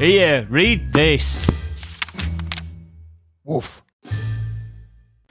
Here, read this. Woof.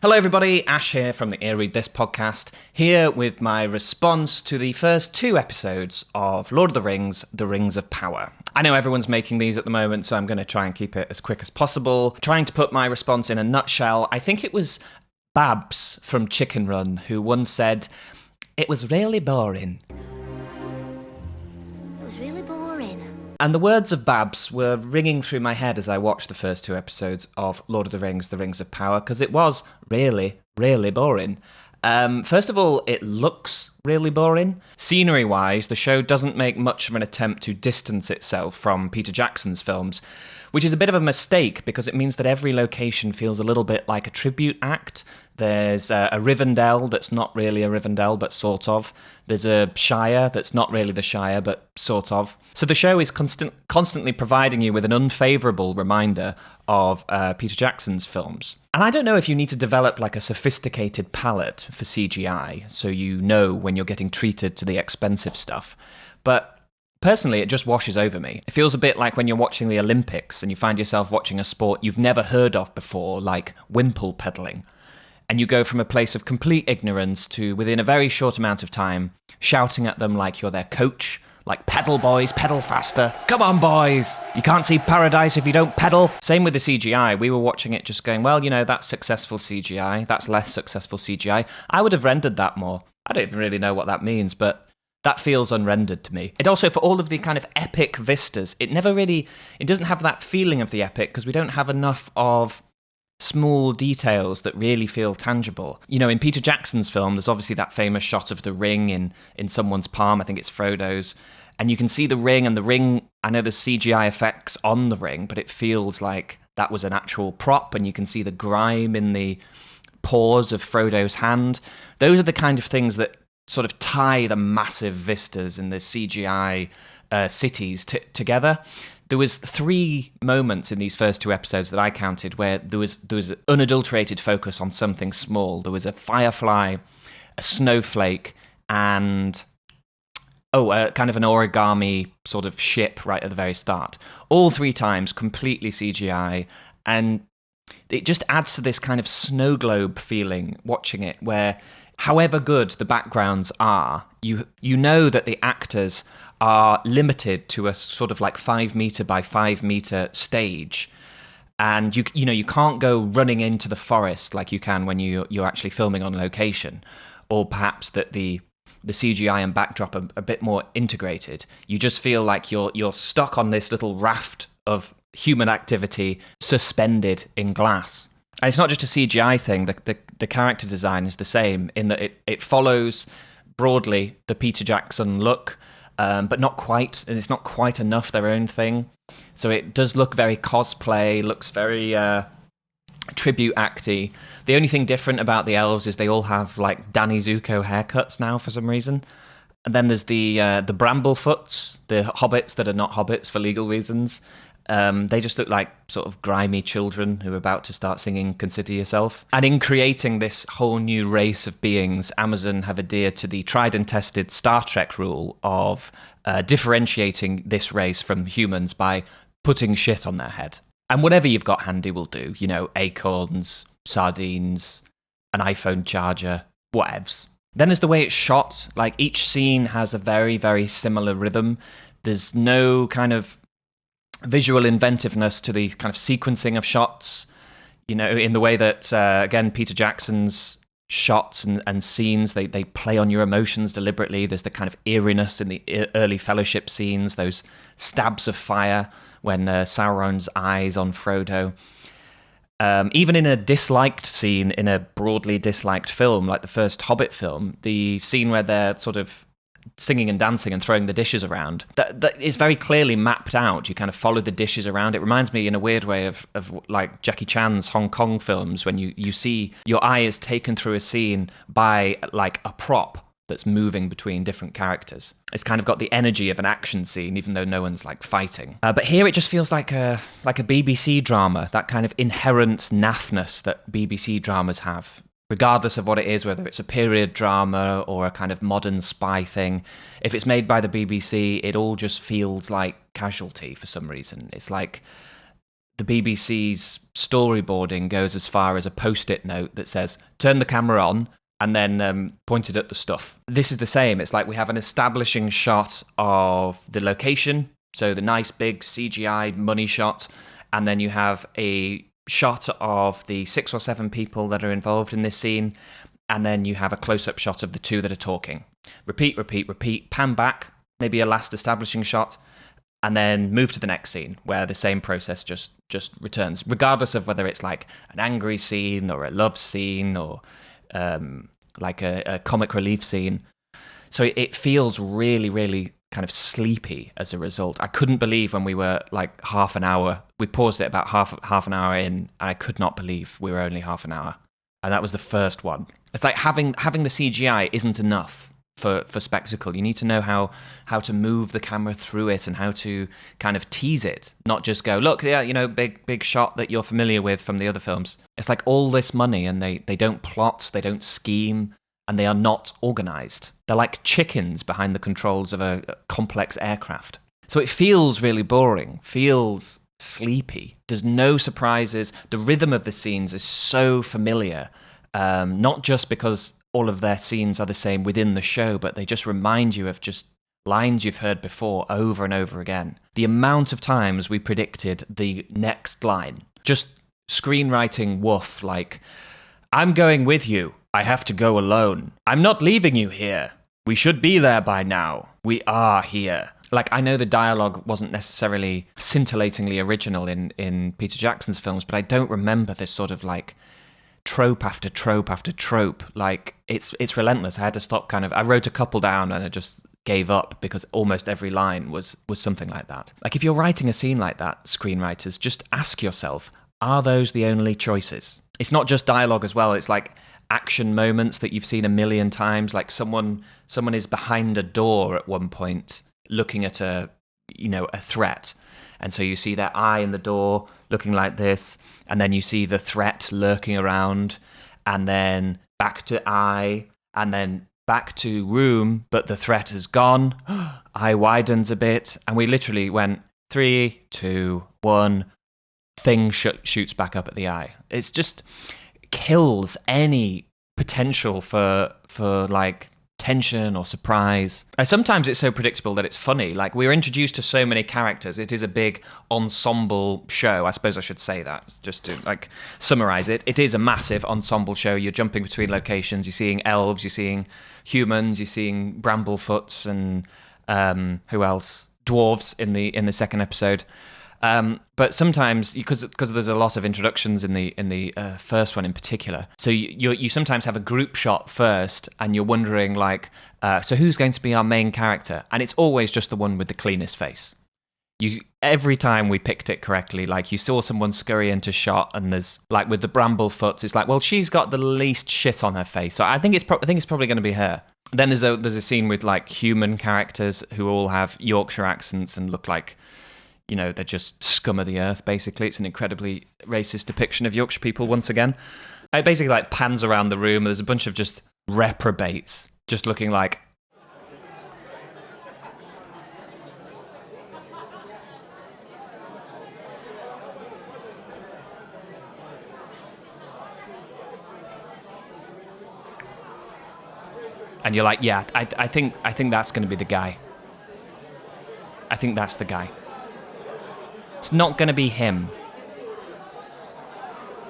Hello everybody, Ash here from the Ear Read This podcast, here with my response to the first 2 episodes of Lord of the Rings of Power. I know everyone's making these at the moment, so I'm going to try and keep it as quick as possible. Trying to put my response in a nutshell, I think it was Babs from Chicken Run who once said, "It was really boring." It was really boring. And the words of Babs were ringing through my head as I watched the first 2 episodes of Lord of the Rings of Power, because it was really, really boring. First of all, it looks really boring. Scenery-wise, the show doesn't make much of an attempt to distance itself from Peter Jackson's films, which is a bit of a mistake because it means that every location feels a little bit like a tribute act. There's a Rivendell that's not really a Rivendell, but sort of. There's a Shire that's not really the Shire, but sort of. So the show is constantly providing you with an unfavourable reminder of Peter Jackson's films. And I don't know if you need to develop like a sophisticated palette for CGI, so you know when you're getting treated to the expensive stuff. But personally, it just washes over me. It feels a bit like when you're watching the Olympics and you find yourself watching a sport you've never heard of before, like wimple pedaling. And you go from a place of complete ignorance to, within a very short amount of time, shouting at them like you're their coach, like, "Pedal, boys, pedal faster. Come on, boys. You can't see paradise if you don't pedal." Same with the CGI. We were watching it just going, well, you know, that's successful CGI. That's less successful CGI. I would have rendered that more. I don't even really know what that means, but that feels unrendered to me. It also, for all of the kind of epic vistas, it doesn't have that feeling of the epic because we don't have enough of small details that really feel tangible. You know, in Peter Jackson's film, there's obviously that famous shot of the ring in someone's palm. I think it's Frodo's. And you can see the ring, and the ring, I know there's CGI effects on the ring, but it feels like that was an actual prop, and you can see the grime in the pores of Frodo's hand. Those are the kind of things that sort of tie the massive vistas and the CGI cities together. There was 3 moments in these first 2 episodes that I counted where there was unadulterated focus on something small. There was a firefly, a snowflake, and kind of an origami sort of ship right at the very start. All 3 times completely CGI, and it just adds to this kind of snow globe feeling watching it, where however good the backgrounds are, you know that the actors are limited to a sort of like 5 meter by 5 meter stage, and you can't go running into the forest like you can when you're actually filming on location, or perhaps that the CGI and backdrop are a bit more integrated. You just feel like you're stuck on this little raft of human activity suspended in glass. And it's not just a CGI thing. The character design is the same in that it follows broadly the Peter Jackson look, but not quite, and it's not quite enough their own thing. So it does look very cosplay, looks very tribute acty. The only thing different about the elves is they all have like Danny Zuko haircuts now for some reason. And then there's the Bramblefoots, the hobbits that are not hobbits for legal reasons. They just look like sort of grimy children who are about to start singing "Consider Yourself." And in creating this whole new race of beings, Amazon have adhered to the tried and tested Star Trek rule of differentiating this race from humans by putting shit on their head. And whatever you've got handy will do. You know, acorns, sardines, an iPhone charger, whatevs. Then there's the way it's shot. Like, each scene has a very, very similar rhythm. There's no kind of visual inventiveness to the kind of sequencing of shots, you know, in the way that, again, Peter Jackson's shots and scenes, they play on your emotions deliberately. There's the kind of eeriness in the early Fellowship scenes, those stabs of fire when Sauron's eyes on Frodo. Even in a disliked scene in a broadly disliked film, like the first Hobbit film, the scene where they're sort of singing and dancing and throwing the dishes around, that is very clearly mapped out. You kind of follow the dishes around. It reminds me in a weird way of like Jackie Chan's Hong Kong films, when you see your eye is taken through a scene by like a prop that's moving between different characters. It's kind of got the energy of an action scene, even though no one's like fighting. But here it just feels like a BBC drama, that kind of inherent naffness that BBC dramas have. Regardless of what it is, whether it's a period drama or a kind of modern spy thing, if it's made by the BBC, it all just feels like casualty for some reason. It's like the BBC's storyboarding goes as far as a post-it note that says, turn the camera on, and then pointed at the stuff. This is the same. It's like we have an establishing shot of the location, so the nice big CGI money shot, and then you have a shot of the 6 or 7 people that are involved in this scene, and then you have a close-up shot of the 2 that are talking. Repeat, repeat, repeat, pan back, maybe a last establishing shot, and then move to the next scene where the same process just returns, regardless of whether it's like an angry scene or a love scene or like a comic relief scene. So it feels really, really kind of sleepy as a result. I couldn't believe when we were like half an hour, we paused it about half an hour in, and I could not believe we were only half an hour. And that was the first one. It's like having the CGI isn't enough for spectacle. You need to know how to move the camera through it and how to kind of tease it, not just go, look, yeah, big shot that you're familiar with from the other films. It's like all this money and they don't plot, they don't scheme, and they are not organized. They're like chickens behind the controls of a complex aircraft. So it feels really boring, feels sleepy. There's no surprises. The rhythm of the scenes is so familiar, not just because all of their scenes are the same within the show, but they just remind you of just lines you've heard before over and over again. The amount of times we predicted the next line, just screenwriting woof, like, I'm going with you. I have to go alone. I'm not leaving you here. We should be there by now. We are here. Like, I know the dialogue wasn't necessarily scintillatingly original in Peter Jackson's films, but I don't remember this sort of like trope after trope after trope. Like, it's relentless. I had to stop I wrote a couple down and I just gave up because almost every line was something like that. Like, if you're writing a scene like that, screenwriters, just ask yourself, are those the only choices? It's not just dialogue as well. It's like action moments that you've seen a million times. Like someone is behind a door at one point looking at a threat. And so you see their eye in the door looking like this, and then you see the threat lurking around, and then back to eye, and then back to room, but the threat has gone. Eye widens a bit, and we literally went 3, 2, 1, thing shoots back up at the eye. It's just kills any potential for like tension or surprise. Sometimes it's so predictable that it's funny. Like, we're introduced to so many characters. It is a big ensemble show. I suppose I should say that just to like summarize it. It is a massive ensemble show. You're jumping between locations. You're seeing elves. You're seeing humans. You're seeing bramblefoots and who else? Dwarves in the second episode. But sometimes, because there's a lot of introductions in the first one in particular, so you sometimes have a group shot first, and you're wondering like, so who's going to be our main character? And it's always just the one with the cleanest face. Every time we picked it correctly, like you saw someone scurry into shot, and there's like with the Bramblefoots, it's like, well, she's got the least shit on her face, so I think it's probably going to be her. Then there's a scene with like human characters who all have Yorkshire accents and look like, they're just scum of the earth, basically. It's an incredibly racist depiction of Yorkshire people once again. It basically like pans around the room. There's a bunch of just reprobates just looking like... And you're like, yeah, I think that's going to be the guy. I think that's the guy. It's not going to be him.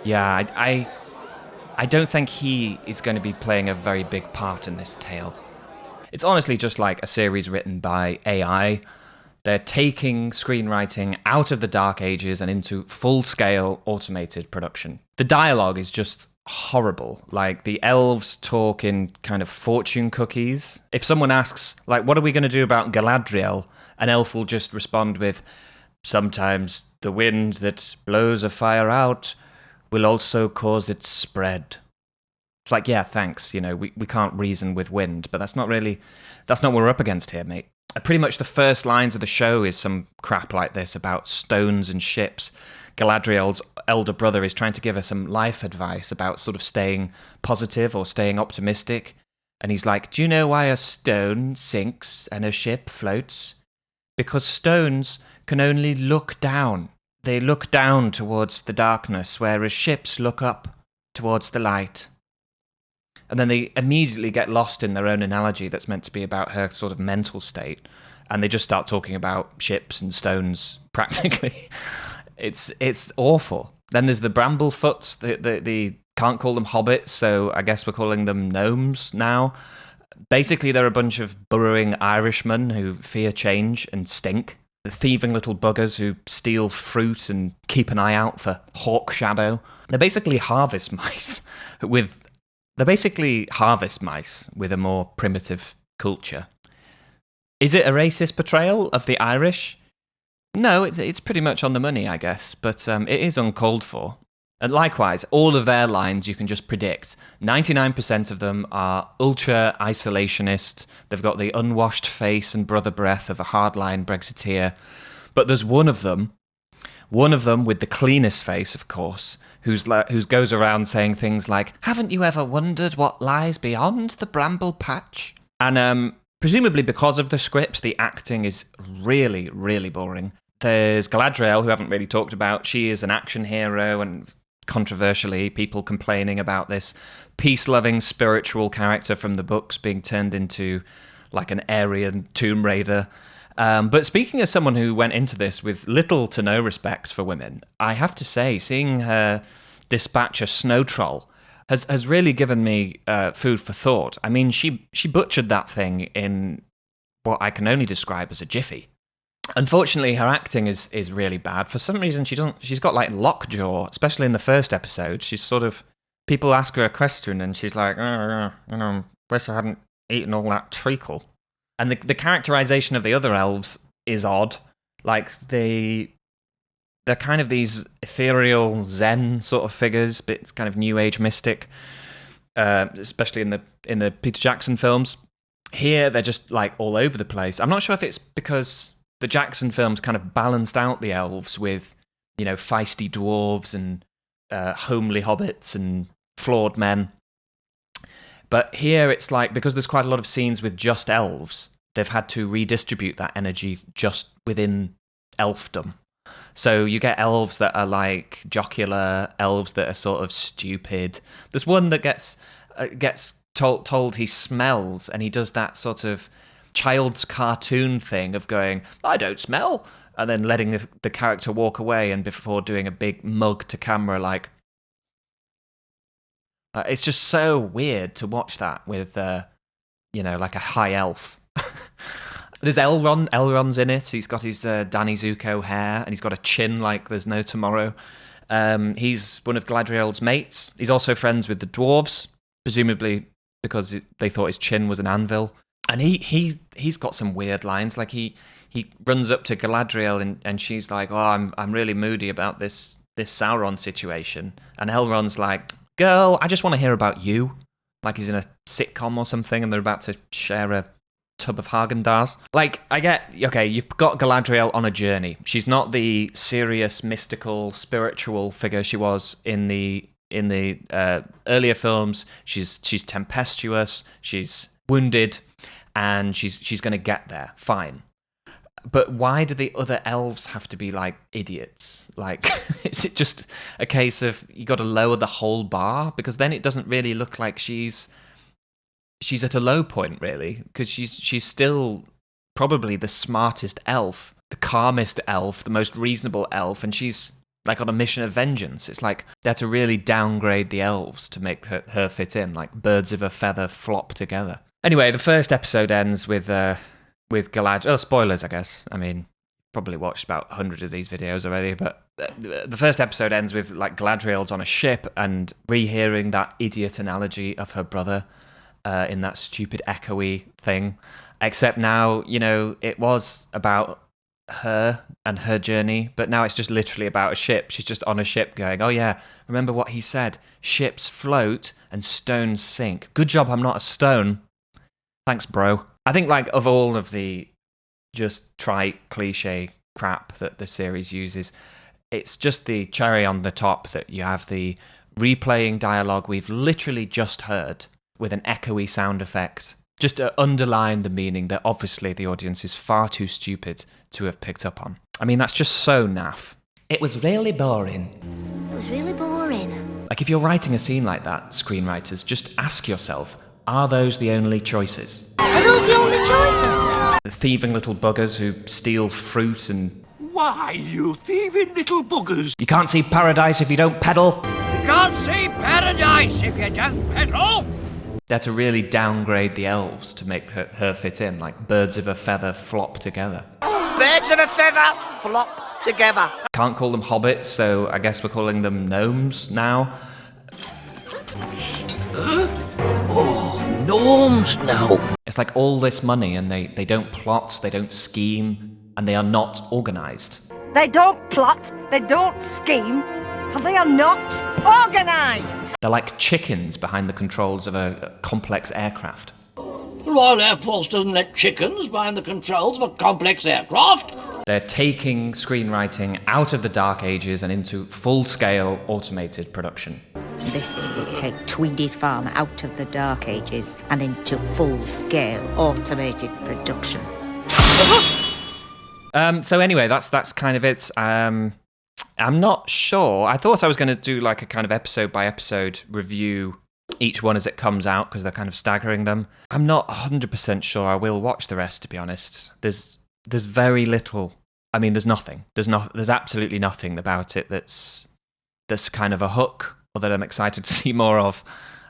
Yeah, I don't think he is going to be playing a very big part in this tale. It's honestly just like a series written by AI. They're taking screenwriting out of the dark ages and into full-scale automated production. The dialogue is just horrible. Like, the elves talk in kind of fortune cookies. If someone asks, like, what are we going to do about Galadriel? An elf will just respond with, sometimes the wind that blows a fire out will also cause its spread. It's like, yeah, thanks. We can't reason with wind, but that's not what we're up against here, mate. Pretty much the first lines of the show is some crap like this about stones and ships. Galadriel's elder brother is trying to give her some life advice about sort of staying positive or staying optimistic. And he's like, do you know why a stone sinks and a ship floats? Because stones can only look down. They look down towards the darkness, whereas ships look up towards the light. And then they immediately get lost in their own analogy that's meant to be about her sort of mental state. And they just start talking about ships and stones, practically. It's awful. Then there's the Bramblefoots. The can't call them hobbits, so I guess we're calling them gnomes now. Basically, they're a bunch of burrowing Irishmen who fear change and stink. The thieving little buggers who steal fruit and keep an eye out for hawk shadow. They're basically harvest mice with a more primitive culture. Is it a racist portrayal of the Irish? No, it's pretty much on the money, I guess, but it is uncalled for. And likewise, all of their lines you can just predict. 99% of them are ultra isolationist. They've got the unwashed face and brother breath of a hardline Brexiteer. But there's one of them with the cleanest face, of course, who goes around saying things like, "Haven't you ever wondered what lies beyond the bramble patch?" And presumably because of the script, the acting is really, really boring. There's Galadriel, who I haven't really talked about. She is an action hero, and controversially, people complaining about this peace-loving spiritual character from the books being turned into like an Aryan Tomb Raider. But speaking as someone who went into this with little to no respect for women, I have to say, seeing her dispatch a snow troll has really given me food for thought. I mean, she butchered that thing in what I can only describe as a jiffy. Unfortunately, her acting is really bad. For some reason, she's got like lockjaw, especially in the first episode. She's sort of, people ask her a question and she's like, wish I hadn't eaten all that treacle. And the characterization of the other elves is odd. Like they're kind of these ethereal Zen sort of figures, bit kind of New Age mystic, especially in the Peter Jackson films. Here, they're just like all over the place. I'm not sure if it's because the Jackson films kind of balanced out the elves with, feisty dwarves and homely hobbits and flawed men. But here it's like, because there's quite a lot of scenes with just elves, they've had to redistribute that energy just within elfdom. So you get elves that are like jocular, elves that are sort of stupid. There's one that gets told he smells, and he does that sort of child's cartoon thing of going, "I don't smell," and then letting the character walk away, and before doing a big mug to camera like... it's just so weird to watch that with, like a high elf. There's Elrond. Elrond's in it. He's got his Danny Zuko hair, and he's got a chin like there's no tomorrow. He's one of Galadriel's mates. He's also friends with the dwarves, presumably because they thought his chin was an anvil. And he's got some weird lines. Like he runs up to Galadriel and she's like, "Oh, I'm really moody about this Sauron situation." And Elrond's like, "Girl, I just want to hear about you." Like he's in a sitcom or something, and they're about to share a tub of Haagen-Dazs. Like, I get, okay, you've got Galadriel on a journey. She's not the serious, mystical, spiritual figure she was in the earlier films. She's tempestuous. She's wounded. And she's going to get there, fine. But why do the other elves have to be like idiots? Like, is it just a case of you got to lower the whole bar? Because then it doesn't really look like she's at a low point, really, because she's still probably the smartest elf, the calmest elf, the most reasonable elf, and she's like on a mission of vengeance. It's like they had to really downgrade the elves to make her fit in, like birds of a feather flop together. Anyway, the first episode ends with Galadriel. Oh, spoilers, I guess. I mean, probably watched about 100 of these videos already, but the first episode ends with like Galadriel's on a ship and rehearing that idiot analogy of her brother in that stupid echoey thing. Except now, it was about her and her journey, but now it's just literally about a ship. She's just on a ship going, "Oh yeah, remember what he said? Ships float and stones sink. Good job I'm not a stone. Thanks, bro." I think, like, of all of the just trite cliche crap that the series uses, it's just the cherry on the top that you have the replaying dialogue we've literally just heard with an echoey sound effect Just to underline the meaning that obviously the audience is far too stupid to have picked up on. I mean, that's just so naff. It was really boring. It was really boring. Like, if you're writing a scene like that, screenwriters, just ask yourself, are those the only choices? Are those the only choices? The thieving little buggers who steal fruit and... Why, you thieving little buggers! You can't see paradise if you don't pedal. You can't see paradise if you don't pedal! They're to really downgrade the elves to make her fit in, like birds of a feather flop together. Birds of a feather flop together. Can't call them hobbits, so I guess we're calling them gnomes now. Oh, gnomes now. It's like all this money and they don't plot, they don't scheme, and they are not organised. They don't plot, they don't scheme, and they are not organised. They're like chickens behind the controls of a complex aircraft. The Royal Air Force doesn't let chickens behind the controls of a complex aircraft. They're taking screenwriting out of the dark ages and into full-scale automated production. This will take Tweedy's Farm out of the dark ages and into full-scale automated production. So anyway, that's kind of it. I'm not sure. I thought I was going to do like a kind of episode-by-episode review, each one as it comes out, because they're kind of staggering them. I'm not 100% sure I will watch the rest, to be honest. There's very little. I mean, there's nothing. There's absolutely nothing about it that's kind of a hook or that I'm excited to see more of.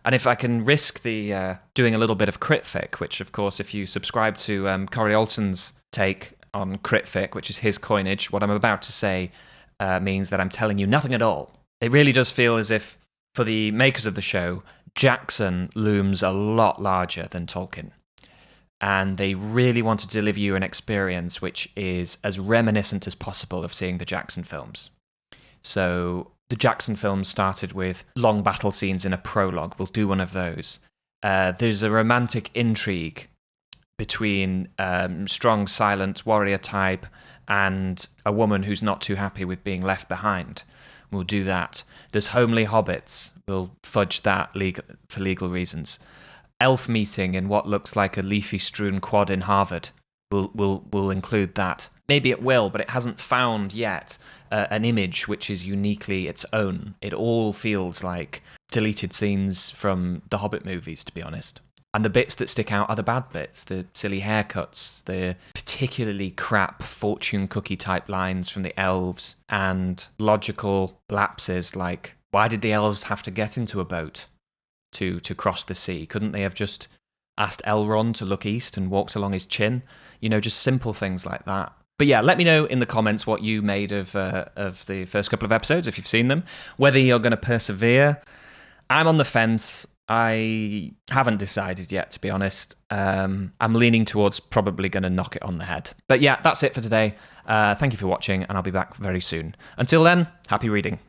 And if I can risk the doing a little bit of critfic, which of course, if you subscribe to Corey Olsen's take on critfic, which is his coinage, what I'm about to say means that I'm telling you nothing at all. It really does feel as if, for the makers of the show, Jackson looms a lot larger than Tolkien. And they really want to deliver you an experience which is as reminiscent as possible of seeing the Jackson films. So the Jackson films started with long battle scenes in a prologue. We'll do one of those. There's a romantic intrigue between strong, silent warrior type and a woman who's not too happy with being left behind. We'll do that. There's homely hobbits. We'll fudge that for legal reasons. Elf meeting in what looks like a leafy-strewn quad in Harvard. We'll include that. Maybe it will, but it hasn't found yet an image which is uniquely its own. It all feels like deleted scenes from the Hobbit movies, to be honest. And the bits that stick out are the bad bits, the silly haircuts, the particularly crap fortune cookie type lines from the elves, and logical lapses like, why did the elves have to get into a boat to cross the sea? Couldn't they have just asked Elrond to look east and walked along his chin? You know, just simple things like that. But yeah, let me know in the comments what you made of the first couple of episodes, if you've seen them, whether you're going to persevere. I'm on the fence. I haven't decided yet, to be honest. I'm leaning towards probably going to knock it on the head. But yeah, that's it for today. Thank you for watching, and I'll be back very soon. Until then, happy reading.